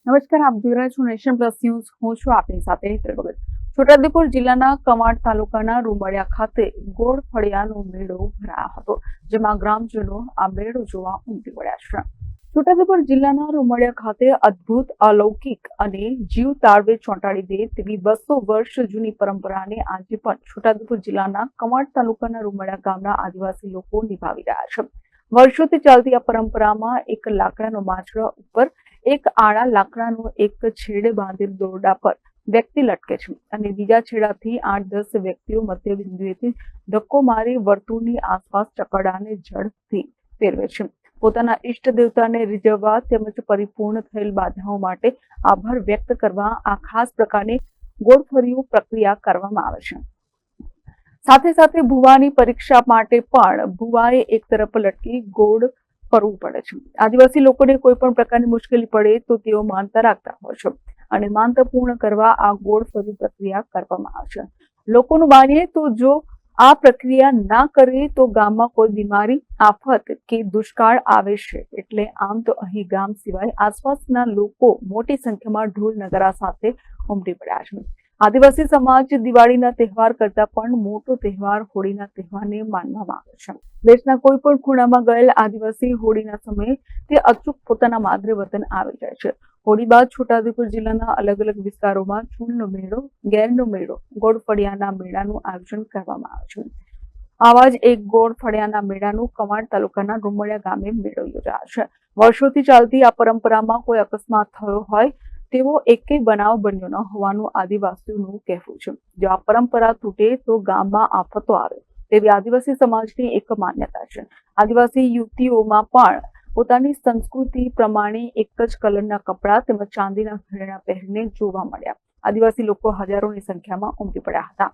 નમસ્કાર, આપ જોઈ રહ્યા છો નેશન પ્લસ ન્યૂઝ. હું છું આપની સાથે હેતલ ભગત. છોટાઉદેપુર જિલ્લાના કમાડ તાલુકાના રૂંબડિયા ખાતે ગોળ ફળિયાનો મેળો ભરાયો હતો, જેમાં ગ્રામજનો આ મેળો જોવા ઉમટી પડ્યા છે. છોટાઉદેપુર જિલ્લાના રૂંબડિયા ખાતે અદ્ભુત, અલૌકિક અને જીવ તાળવે ચોંટાડી દે તેવી 200 વર્ષ જૂની પરંપરાને આજે પણ છોટાઉદેપુર જિલ્લાના કમાડ તાલુકાના રૂંબડિયા ગામના આદિવાસી લોકો નિભાવી રહ્યા છે. વર્ષોથી ચાલતી આ પરંપરામાં એક લાકડાનો માંચડા ઉપર એક આડા લાકડાનો એક છેડે બાંધેલ દોરડા પર વ્યક્તિ લટકે છે અને બીજા છેડાથી 8-10 વ્યક્તિઓ મધ્ય બિંદુએથી ધક્કો મારી વર્તુળની આસપાસ ચકરડાને ઝડપથી ફેરવે છે. પોતાના ઈષ્ટ દેવતાને રીઝવવા તેમજ પરિપૂર્ણ થયેલ બાધાઓ માટે આભાર વ્યક્ત કરવા આ ખાસ પ્રકારની ગોળફળિયું પ્રક્રિયા કરવામાં આવે છે. સાથે સાથે ભુવાની પરીક્ષા માટે પણ ભુવાએ એક તરફ લટકી ગોળ ફરવું પડે છે. આદિવાસી લોકોને કોઈ પણ પ્રકારની મુશ્કેલી પડે તો તેઓ માનતા રાખતા હોય છે અને માનતા પૂર્ણ કરવા આ ગોળ ફરી પ્રક્રિયા કરવામાં આવે છે. લોકોનું માનીએ તો જો આ પ્રક્રિયા ના કરે તો ગામમાં કોઈ બીમારી, આફત કે દુષ્કાળ આવે છે. એટલે આમ તો અહીં ગામ સિવાય આસપાસના લોકો મોટી સંખ્યામાં ઢોલ નગારા સાથે ઉમટી પડ્યા છે. આદિવાસી સમાજ દિવાળીના તહેવાર કરતા પણ મોટો તહેવાર હોળીના તહેવારને માનવામાં આવે છે. દેશના કોઈ પણ ખૂણામાં ગયેલ આદિવાસી હોળીના સમયે તે અચૂક પોતાના માદરે વતન આવી જાય છે. હોળી બાદ છોટાઉદેપુર જિલ્લાના અલગ અલગ વિસ્તારોમાં ચૂલનો મેળો, ગેરનો મેળો, ગોળ ફળિયાના મેળાનું આયોજન કરવામાં આવે છે. આવા જ એક ગોળ ફળિયાના મેળાનું કમાડ તાલુકાના રૂંબડિયા ગામે મેળો યોજાયો છે. વર્ષોથી ચાલતી આ પરંપરામાં કોઈ અકસ્માત થયો હોય તેવો એકેય બનાવ બન્યો ન હોવાનું આદિવાસીઓનું કહેવું છે. જો આ પરંપરા તૂટે તો ગામમાં આફતો આવે તેવી આદિવાસી સમાજની એક માન્યતા છે. આદિવાસી યુવતીઓમાં પણ પોતાની સંસ્કૃતિ પ્રમાણે એક જ કલરના કપડાં તેમજ ચાંદીના ઘરેણાં પહેરીને જોવા મળ્યા. આદિવાસી લોકો હજારોની સંખ્યામાં ઉમટી પડ્યા હતા.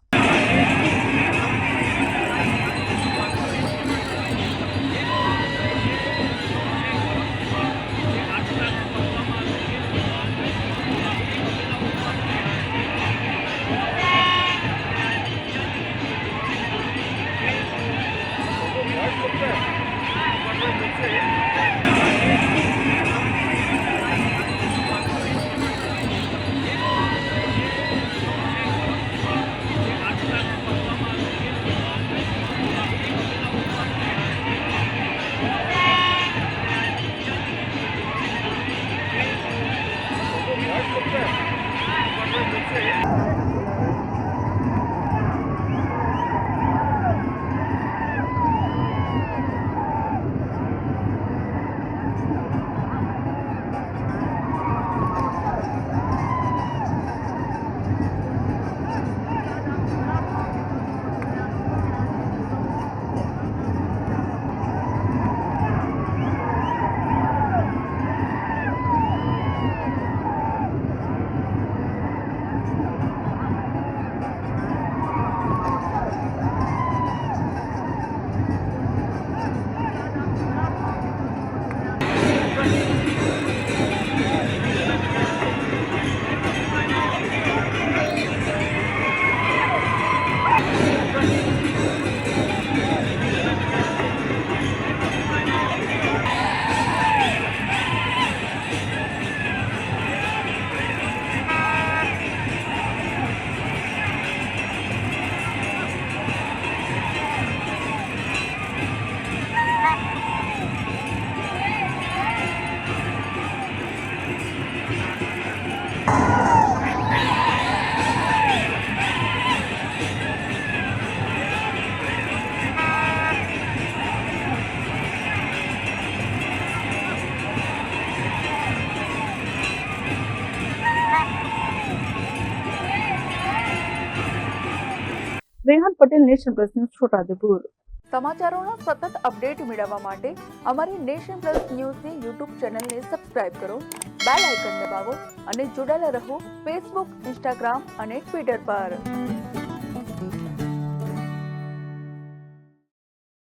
Rehan Patel, nation plus news, Chhota Udepur. સમાચારોના સતત અપડેટ મેળવવા માટે અમારી નેશન પ્લસ ન્યૂઝની યુટ્યુબ ચેનલને સબસ્ક્રાઇબ કરો, બેલ આઇકન દબાવો અને જોડાયેલા રહો ફેસબુક, ઇન્સ્ટાગ્રામ અને ટ્વિટર પર.